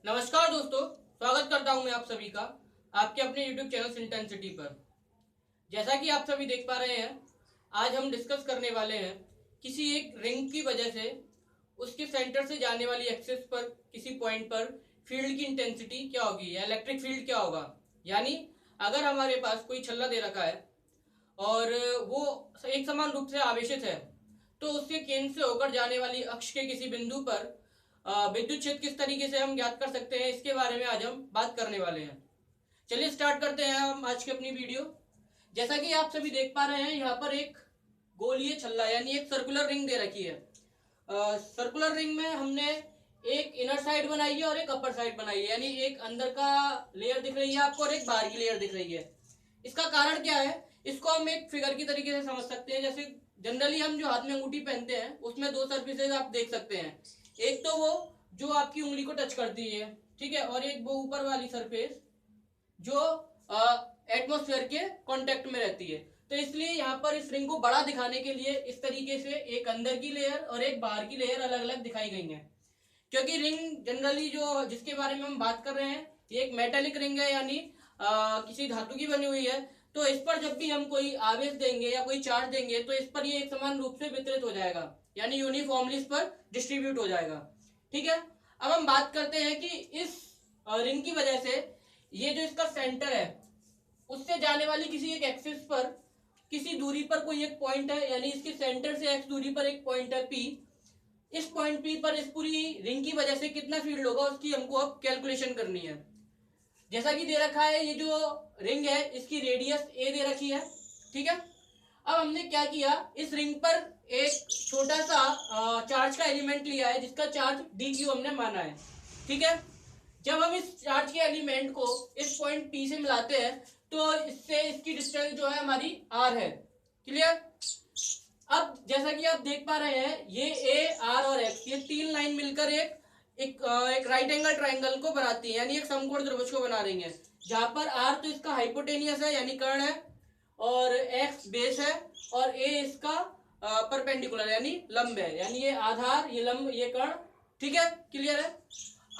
नमस्कार दोस्तों, स्वागत करता हूं मैं आप सभी का आपके अपने YouTube चैनल इंटेंसिटी पर। जैसा कि आप सभी देख पा रहे हैं, आज हम डिस्कस करने वाले हैं किसी एक रिंग की वजह से उसके सेंटर से जाने वाली एक्सिस पर किसी पॉइंट पर फील्ड की इंटेंसिटी क्या होगी या इलेक्ट्रिक फील्ड क्या होगा। यानी अगर हमारे पास कोई छल्ला दे रखा है और वो एक समान रूप से आवेशित है, तो उसके केंद्र से होकर जाने वाली अक्ष के किसी बिंदु पर विद्युत क्षेत्र किस तरीके से हम ज्ञात कर सकते हैं, इसके बारे में आज हम बात करने वाले हैं। चलिए स्टार्ट करते हैं हम आज की अपनी वीडियो। जैसा कि आप सभी देख पा रहे हैं, यहाँ पर एक गोलीय छल्ला यानी एक सर्कुलर रिंग दे रखी है। सर्कुलर रिंग में हमने एक इनर साइड बनाई है और एक अपर साइड बनाई है, यानी एक अंदर का लेयर दिख रही है आपको और एक बाहर की लेयर दिख रही है। इसका कारण क्या है, इसको हम एक फिगर की तरीके से समझ सकते हैं। जैसे जनरली हम जो हाथ में अंगूठी पहनते हैं उसमें दो सरफेसेस आप देख सकते हैं। एक तो वो जो आपकी उंगली को टच करती है, ठीक है, और एक वो ऊपर वाली सरफेस जो एटमॉस्फेयर के कांटेक्ट में रहती है। तो इसलिए यहाँ पर इस रिंग को बड़ा दिखाने के लिए इस तरीके से एक अंदर की लेयर और एक बाहर की लेयर अलग अलग दिखाई गई है। क्योंकि रिंग जनरली जो जिसके बारे में हम बात कर रहे हैं, ये एक मेटेलिक रिंग है, यानी किसी धातु की बनी हुई है। तो इस पर जब भी हम कोई आवेश देंगे या कोई चार्ज देंगे तो इस पर ये एक समान रूप से वितरित हो जाएगा, यानी यूनिफॉर्मली इस पर डिस्ट्रीब्यूट हो जाएगा। ठीक है, अब हम बात करते हैं कि इस रिंग की वजह से ये जो इसका सेंटर है उससे जाने वाली किसी एक एक्सिस पर किसी दूरी पर कोई एक पॉइंट है, यानी इसके सेंटर से एक्स दूरी पर एक पॉइंट है पी। इस पॉइंट पी पर इस पूरी रिंग की वजह से कितना फील्ड होगा उसकी हमको अब कैलकुलेशन करनी है। जैसा कि दे रखा है, ये जो रिंग है इसकी रेडियस ए दे रखी है। ठीक है, अब हमने क्या किया, इस रिंग पर एक छोटा सा चार्ज का एलिमेंट लिया है जिसका चार्ज डी क्यू हमने माना है। ठीक है, जब हम इस चार्ज के एलिमेंट को इस पॉइंट पी से मिलाते हैं तो इससे इसकी डिस्टेंस जो है हमारी आर है। क्लियर। अब जैसा कि आप देख पा रहे हैं, ये ए आर और एक्स ये तीन लाइन मिलकर एक राइट एंगल ट्राइंगल को बनाती है, यानी एक समकोण त्रिभुज को बना रही है। जहां पर आर तो इसका हाइपोटेनियस है यानी कर्ण है, और एक्स बेस है, और ए इसका परपेंडिकुलर यानी लंब है, यानी ये आधार ये लंब ये कर्ण। ठीक है, क्लियर है।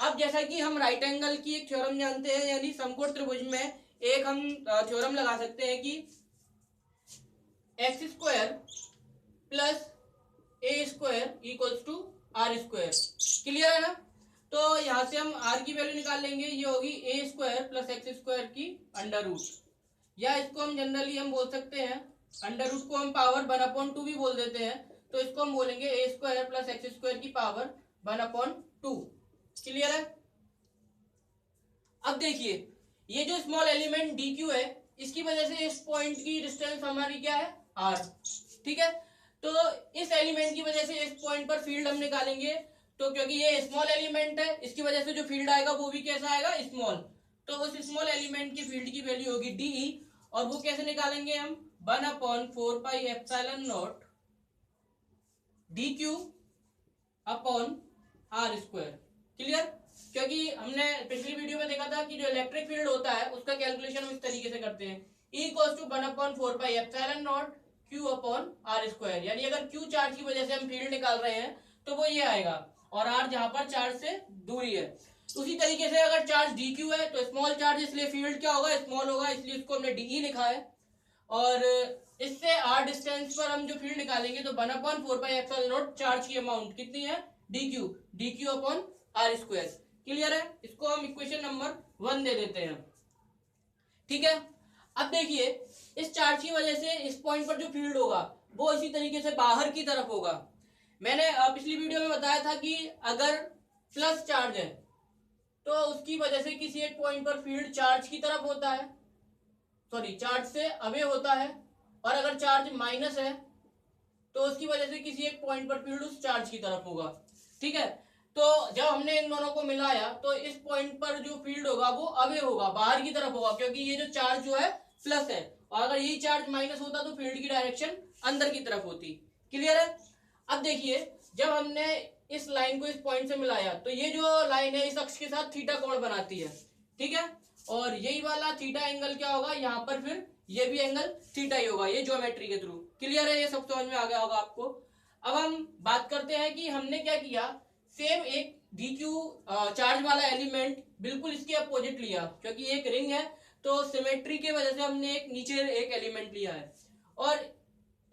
अब जैसा कि हम राइट एंगल की एक थ्योरम जानते हैं, यानी समकोण त्रिभुज में एक हम थ्योरम लगा सकते हैं कि x square plus a square equals to r square. Clear है ना। तो यहां से हम आर की वैल्यू निकाल लेंगे, ये होगी ए स्क्वायर प्लस एक्स स्क्वायर की अंडर रूट, या इसको हम जनरली हम बोल सकते हैं अंडर रूट को हम पावर 1/2 भी बोल देते हैं। तो इसको हम बोलेंगे ए स्क्वायर प्लस एक्स स्क्वायर की पावर 1/2। क्लियर है। अब देखिए, ये जो स्मॉल एलिमेंट डी क्यू है इसकी वजह से इस पॉइंट की डिस्टेंस हमारी क्या है, आर। ठीक है, तो इस एलिमेंट की वजह से इस पॉइंट पर फील्ड हम निकालेंगे। तो क्योंकि ये स्मॉल एलिमेंट है इसकी वजह से जो फील्ड आएगा वो भी कैसा आएगा, स्मॉल। तो उस स्मॉल एलिमेंट की फील्ड की वैल्यू होगी डीई, और वो कैसे निकालेंगे हम, 1/4πε0 d q upon r square. Clear. क्योंकि हमने पिछली वीडियो में देखा था कि जो इलेक्ट्रिक फील्ड होता है उसका कैलकुलेशन हम इस तरीके से करते हैं, E equals to 1/4πε0 Q upon r square. यानी अगर Q चार्ज की वजह से हम फील्ड निकाल रहे हैं तो वो ये आएगा, और R जहां पर चार्ज से दूरी है। उसी तरीके से अगर चार्ज dq है तो स्मॉल चार्ज, इसलिए फील्ड क्या होगा, स्मॉल होगा, इसलिए इसको हमने dE लिखा है। और इससे r डिस्टेंस पर हम जो फील्ड निकालेंगे तो 1/4πε0 चार्ज की अमाउंट कितनी है, dq upon r square. Clear है। इसको हम इक्वेशन नंबर 1 दे देते हैं। ठीक है, अब देखिए, इस चार्ज की वजह से इस पॉइंट पर जो फील्ड होगा वो इसी तरीके से बाहर की तरफ होगा। मैंने पिछली वीडियो में बताया था कि अगर प्लस चार्ज है तो उसकी वजह से किसी एक पॉइंट पर फील्ड चार्ज की तरफ होता है, सॉरी चार्ज से अवे होता है। और अगर चार्ज माइनस है तो उसकी वजह से किसी एक पॉइंट पर फील्ड उस चार्ज की तरफ होगा। ठीक है, तो जब हमने इन दोनों को मिलाया तो इस पॉइंट पर जो फील्ड होगा वो अवे होगा, बाहर की तरफ होगा, क्योंकि ये जो चार्ज जो है प्लस है, और अगर यही चार्ज माइनस होता तो फील्ड की डायरेक्शन अंदर की तरफ होती। क्लियर है। अब देखिए, जब हमने इस लाइन को इस पॉइंट से मिलाया तो ये जो लाइन है इस अक्ष के साथ थीटा कोण बनाती है। ठीक है, और यही वाला थीटा एंगल क्या होगा यहाँ पर, फिर ये भी एंगल थीटा ही होगा, ये ज्योमेट्री के थ्रू। क्लियर है, ये सब समझ में आ गया होगा आपको। अब हम बात करते हैं कि हमने क्या किया, सेम एक डी क्यू चार्ज वाला एलिमेंट बिल्कुल इसके अपोजिट लिया, क्योंकि एक रिंग है तो सिमेट्री के वजह से हमने एक नीचे एक एलिमेंट लिया है, और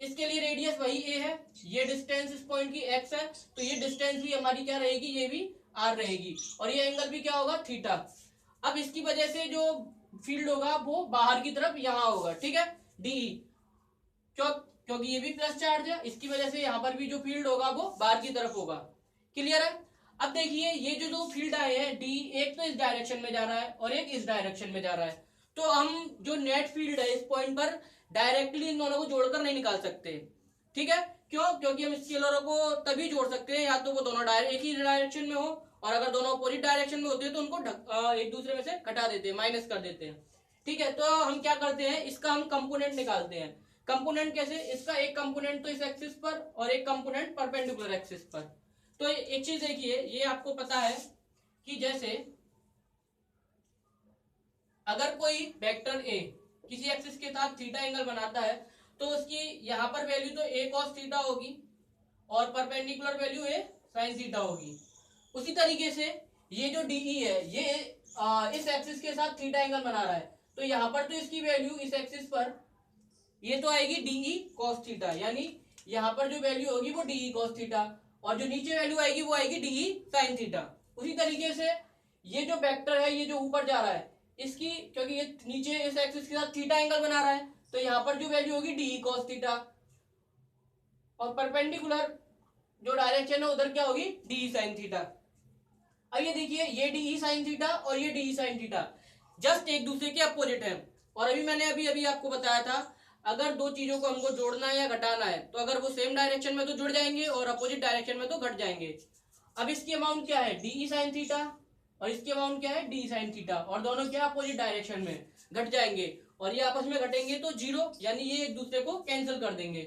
इसके लिए रेडियस वही ए है, ये डिस्टेंस इस पॉइंट की एक्स है, तो ये डिस्टेंस भी हमारी क्या रहेगी, ये भी आर रहेगी, और ये एंगल भी क्या होगा, थीटा। अब इसकी वजह से जो फील्ड होगा वो बाहर की तरफ यहाँ होगा, ठीक है, डी, क्योंकि ये भी प्लस चार्ज है, इसकी वजह से यहाँ पर भी जो फील्ड होगा वो बाहर की तरफ होगा। क्लियर है? अब देखिए ये जो दो फील्ड आए हैं डी, एक तो इस डायरेक्शन में जा रहा है और एक इस डायरेक्शन में जा रहा है, तो हम जो नेट फील्ड है इस पॉइंट पर डायरेक्टली इन दोनों को जोड़कर नहीं निकाल सकते, ठीक है, क्यों? क्योंकि हम स्केलरों को तभी जोड़ सकते हैं या तो वो दोनों एक ही डायरेक्शन में हो, और अगर दोनों अपोजिट डायरेक्शन में होते हैं तो उनको एक दूसरे में से घटा देते हैं, माइनस कर देते हैं, ठीक है। तो हम क्या करते हैं, इसका हम कंपोनेंट निकालते हैं। कंपोनेंट कैसे? इसका एक कंपोनेंट तो इस एक्सिस पर और एक कंपोनेंट परपेंडिकुलर एक्सिस पर। तो एक चीज देखिए, ये आपको पता है कि जैसे अगर कोई वेक्टर ए किसी एक्सिस के साथ थीटा एंगल बनाता है तो उसकी यहाँ पर वैल्यू तो ए कॉस थीटा होगी और परपेंडिकुलर वैल्यू ए साइन थीटा होगी। उसी तरीके से ये जो डीई है ये इस एक्सिस के साथ थीटा एंगल बना रहा है, तो यहाँ पर तो इसकी वैल्यू इस एक्सिस पर ये तो आएगी डीई कॉस थीटा, यानी यहाँ पर जो वैल्यू होगी वो डीई कॉस थीटा, और जो नीचे वैल्यू आएगी वो आएगी डीई साइन थीटा। उसी तरीके से ये जो वेक्टर है ये जो ऊपर जा रहा है इसकी, क्योंकि ये नीचे इस एक्सिस के साथ थीटा एंगल बना रहा है, तो यहाँ पर जो वैल्यू होगी डीई कॉस थीटा, और परपेंडिकुलर जो डायरेक्शन है उधर क्या होगी, डीई साइन थीटा। अब ये देखिए ये डीई साइन थीटा और ये डीई साइन थीटा जस्ट एक दूसरे के अपोजिट है, और मैंने अभी आपको बताया था अगर दो चीजों को हमको जोड़ना है या घटाना है तो अगर वो सेम डायरेक्शन में तो जुड़ जाएंगे और अपोजिट डायरेक्शन में तो घट जाएंगे। अब इसकी अमाउंट क्या है, डीई साइन थीटा, और इसकी अमाउंट क्या है, डी साइन थीटा, और दोनों क्या अपोजिट डायरेक्शन में घट जाएंगे, और ये आपस में घटेंगे तो जीरो, यानी ये एक दूसरे को कैंसिल कर देंगे,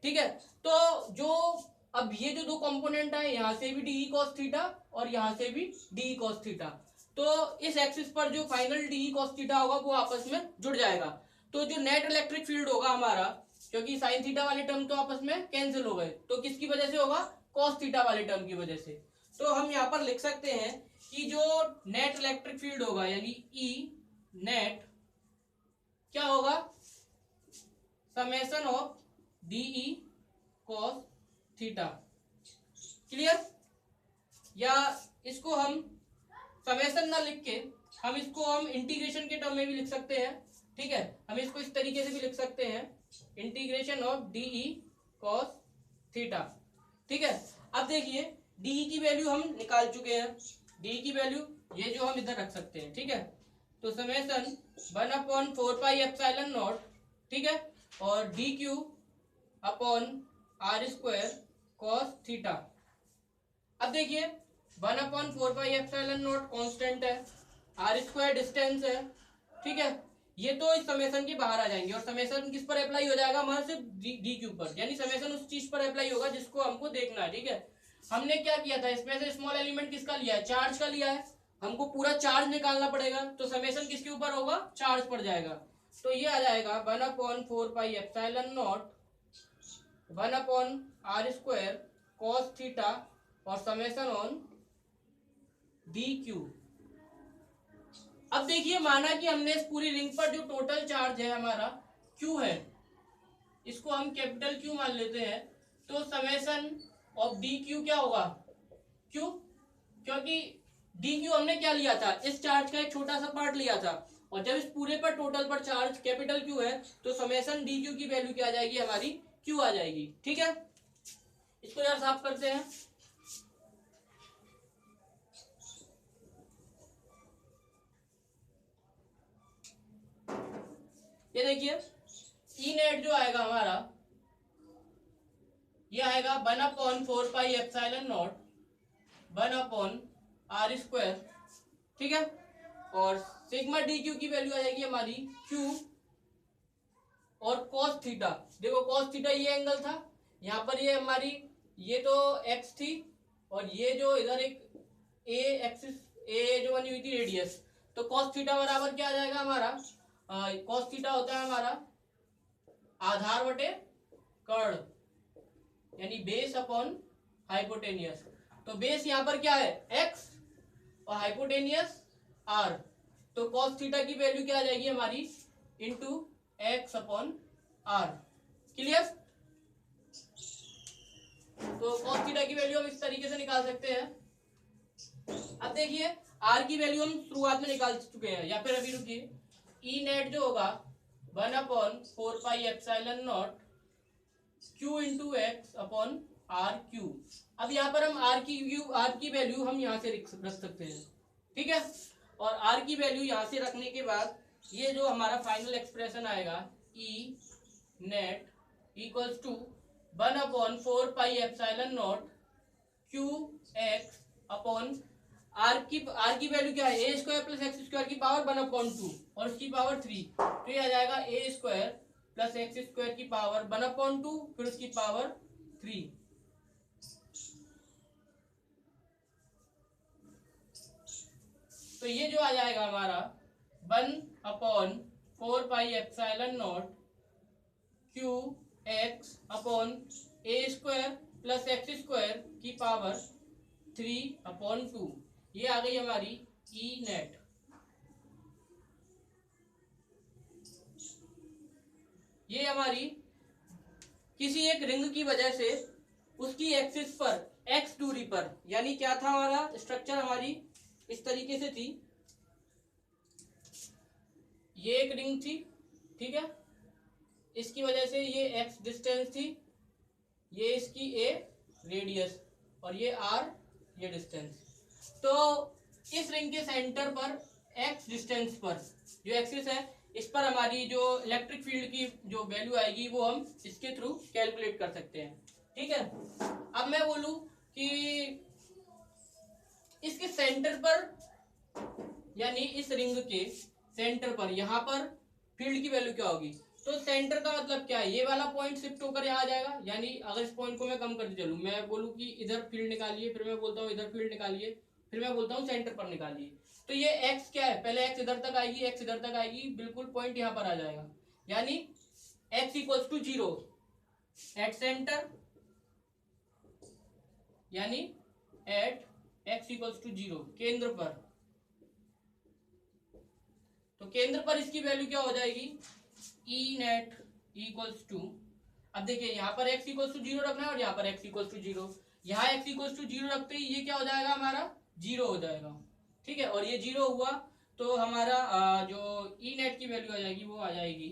ठीक है। तो जो अब ये जो दो कंपोनेंट है यहाँ से भी डीई कॉस थीटा और यहाँ से भी डीई कॉस थीटा, तो इस एक्सिस पर जो फाइनल डीई कॉस थीटा होगा वो आपस में जुड़ जाएगा। तो जो नेट इलेक्ट्रिक फील्ड होगा हमारा, क्योंकि साइन थीटा वाले टर्म तो आपस में कैंसिल हो गए, तो किसकी वजह से होगा, कॉस थीटा वाले टर्म की वजह से। तो हम यहाँ पर लिख सकते हैं कि जो नेट इलेक्ट्रिक फील्ड होगा यानी ई नेट क्या होगा, summation of dE cos theta. Clear? या इसको हम समेशन ना लिख के हम इसको हम इंटीग्रेशन के टर्म में भी लिख सकते हैं, ठीक है, हम इसको इस तरीके से भी लिख सकते हैं, integration of dE cos theta, ठीक है। अब देखिए डीई की वैल्यू हम निकाल चुके हैं, डीई की वैल्यू ये जो हम इधर रख सकते हैं, ठीक है, तो समेशन 1/4πε0, ठीक है, और d q upon r square cos theta. अब देखिए 1/4πε0 कांस्टेंट है, आर स्क्वायर डिस्टेंस है, ठीक है, ये तो इस समेशन के बाहर आ जाएंगे, और समेशन किस पर अप्लाई हो जाएगा, हमारे सिर्फ डी क्यू पर, यानी समेशन उस चीज पर अप्लाई होगा जिसको हमको देखना है, ठीक है। हमने क्या किया था, इसमें से स्मॉल एलिमेंट किसका लिया है, चार्ज का लिया है, हमको पूरा चार्ज निकालना पड़ेगा, तो समेशन किसके ऊपर होगा, चार्ज पर जाएगा, तो ये आ जाएगा 1/4πε0 1/r² कॉस थीटा और समेशन ऑन डी क्यू। अब देखिए माना कि हमने इस पूरी रिंग पर जो टोटल चार्ज है हमारा Q है, इसको हम कैपिटल Q मान लेते हैं, तो समेशन ऑफ डी क्यू क्या होगा, Q, क्योंकि डी क्यू हमने क्या लिया था, इस चार्ज का एक छोटा सा पार्ट लिया था, और जब इस पूरे पर टोटल पर चार्ज कैपिटल Q है तो समेशन डी क्यू की वैल्यू क्या आ जाएगी, हमारी Q आ जाएगी, ठीक है। इसको यार साफ करते हैं। ये देखिए ई नेट जो आएगा हमारा ये आएगा 1/4πε0 1/r², ठीक है, और सिग्मा डी क्यू की वैल्यू आ जाएगी हमारी Q और कॉस थीटा। देखो कॉस थीटा ये एंगल था, यहाँ पर ये हमारी ये तो x थी, और ये जो इधर एक ए एक्सिस ए जो बनी हुई थी रेडियस, तो कॉस थीटा बराबर क्या आ जाएगा हमारा, कॉस थीटा होता है हमारा आधार बटे कर्ण, यानी बेस अपॉन हाइपोटेनियस। तो बेस यहाँ पर क्या है x और हाइपोटेनियस r, तो cos थीटा की वैल्यू क्या आ जाएगी हमारी into x upon r. Clear? तो cos थीटा की वैल्यू हम इस तरीके से निकाल सकते हैं। अब देखिए r की वैल्यू हम शुरुआत में निकाल चुके हैं, या फिर अभी रुकिए, ई नेट जो होगा 1/4 pi epsilon naught q into x upon r q. अब यहाँ पर हम r की वैल्यू हम यहाँ से रख सकते हैं, ठीक है। और r की वैल्यू यहाँ से रखने के बाद ये जो हमारा फाइनल एक्सप्रेशन आएगा E net equals to 1/4 pi epsilon not q x upon r की वैल्यू क्या है, a square plus x square की पावर 1/2 और उसकी पावर 3, तो ये आ जाएगा a square plus x square की पावर 1/2 फिर उसकी पावर 3। तो ये जो आ जाएगा हमारा 1/4 pi epsilon not q x upon A square plus x square की पावर 3/2, ये आ गई हमारी ई नेट। ये हमारी किसी एक रिंग की वजह से उसकी एक्सिस पर एक्स दूरी पर, यानी क्या था हमारा स्ट्रक्चर हमारी इस तरीके से थी, ये एक रिंग थी, ठीक है, इसकी वजह से ये एक्स डिस्टेंस थी, ये इसकी ए रेडियस और ये आर ये डिस्टेंस। तो इस रिंग के सेंटर पर एक्स डिस्टेंस पर जो एक्सिस है इस पर हमारी जो इलेक्ट्रिक फील्ड की जो वैल्यू आएगी वो हम इसके थ्रू कैलकुलेट कर सकते हैं, ठीक है। अब मैं बोलूं कि इसके सेंटर पर, यानी इस रिंग के सेंटर पर यहाँ पर फील्ड की वैल्यू क्या होगी, तो सेंटर का मतलब क्या है, ये वाला पॉइंट शिफ्ट होकर यहाँ आ जाएगा। यानी अगर इस पॉइंट को मैं कम करते चलूँ, मैं बोलूँ कि इधर फील्ड निकालिए, फिर मैं बोलता हूँ इधर फील्ड निकालिए, फिर मैं बोलता हूँ सेंटर पर निकालिए, तो ये x क्या है, पहले x इधर तक आएगी, x इधर तक आएगी, बिल्कुल पॉइंट यहाँ पर आ जाएगा, यानी x equals to 0 at center, यानी एट x इक्वल्स टू 0 केंद्र पर। तो केंद्र पर इसकी वैल्यू क्या हो जाएगी, ई नेट इक्वल्स टू, अब देखिए यहाँ पर x इक्वल्स टू 0 रखना है और यहाँ पर x इक्वल्स टू 0, यहाँ x इक्वल्स टू 0 रखते ही ये क्या हो जाएगा हमारा 0 हो जाएगा, ठीक है। और ये 0 हुआ तो हमारा जो ई नेट की वैल्यू आ जाएगी वो आ जाएगी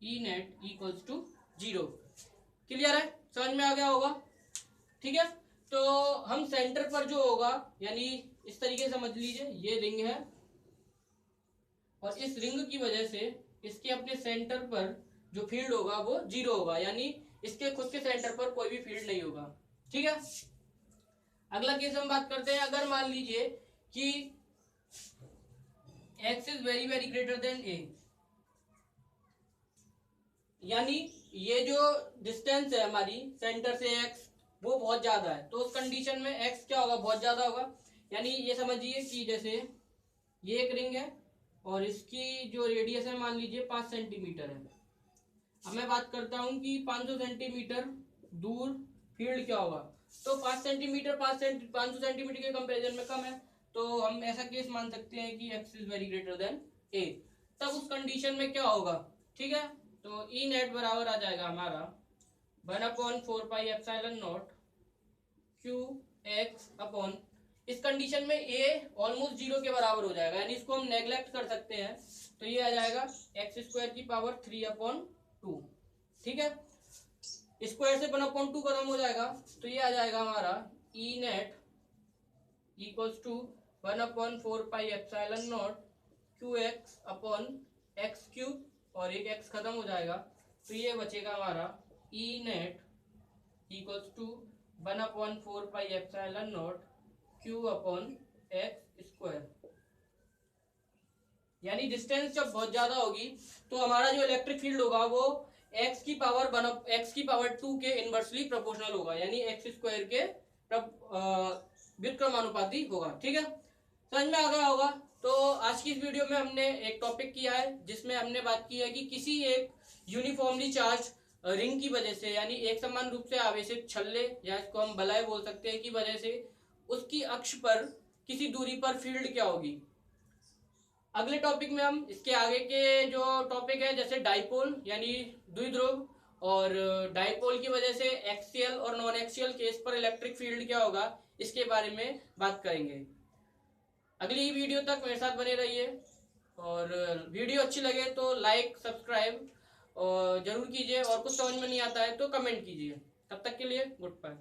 ई नेट इक्वल्स टू 0। क्लियर है, समझ में आ गया होगा, ठीक है। तो हम सेंटर पर जो होगा, यानी इस तरीके से समझ लीजिए ये रिंग है और इस रिंग की वजह से इसके अपने सेंटर पर जो फील्ड होगा वो 0 होगा, यानी इसके खुद के सेंटर पर कोई भी फील्ड नहीं होगा, ठीक है। अगला केस हम बात करते हैं, अगर मान लीजिए कि x is very very greater than a, यानी ये जो डिस्टेंस है हमारी सेंटर से x वो बहुत ज्यादा है, तो उस कंडीशन में x क्या होगा, बहुत ज्यादा होगा। यानी ये समझिए कि जैसे ये एक रिंग है और इसकी जो रेडियस है मान लीजिए 5 सेंटीमीटर है। अब मैं बात करता हूं कि 500 सेंटीमीटर दूर फील्ड क्या होगा, तो 5 सेंटीमीटर 500 सेंटीमीटर के कंपैरिजन में कम है, तो हम ऐसा केस मान सकते हैं कि x is very greater than a। तब उस कंडीशन में क्या होगा, ठीक है, तो ई नेट बराबर आ जाएगा हमारा 1/4 pi epsilon not q x upon, इस कंडीशन में a ऑलमोस्ट 0 के बराबर हो जाएगा, यानी इसको हम नेग्लेक्ट कर सकते हैं, तो ये आ जाएगा एक्स स्क्वायर की पावर 3/2, ठीक है। स्क्वायर से 1/2 खत्म हो जाएगा, तो ये आ जाएगा हमारा E net equals to 1/4 pi epsilon not q x upon x cube, और एक एक्स खत्म हो जाएगा, तो ये बचेगा हमारा E net equals to 1/4 pi epsilon not q upon x square. यानी डिस्टेंस जब बहुत ज्यादा होगी तो हमारा जो इलेक्ट्रिक फील्ड होगा वो x की पावर 2 के इनवर्सली प्रोपोर्शनल होगा, यानी एक्स स्क्वायर के व्युत्क्रमानुपाती होगा, ठीक है। समझ में आ गया होगा। तो आज की इस वीडियो में हमने एक टॉपिक किया है जिसमें हमने बात की है कि किसी एक यूनिफॉर्मली चार्ज रिंग की वजह से, यानी एक समान रूप से आवेशित छल्ले या इसको हम बलय बोल सकते हैं, की वजह से उसकी अक्ष पर किसी दूरी पर फील्ड क्या होगी। अगले टॉपिक में हम इसके आगे के जो टॉपिक है जैसे डाइपोल यानी द्विध्रुव, और डाइपोल की वजह से एक्सियल और नॉन एक्सियल केस पर इलेक्ट्रिक फील्ड क्या होगा, इसके बारे में बात करेंगे। अगली वीडियो तक मेरे साथ बने रहिए, और वीडियो अच्छी लगे तो लाइक सब्सक्राइब और जरूर कीजिए, और कुछ समझ में नहीं आता है तो कमेंट कीजिए। तब तक के लिए गुड बाय।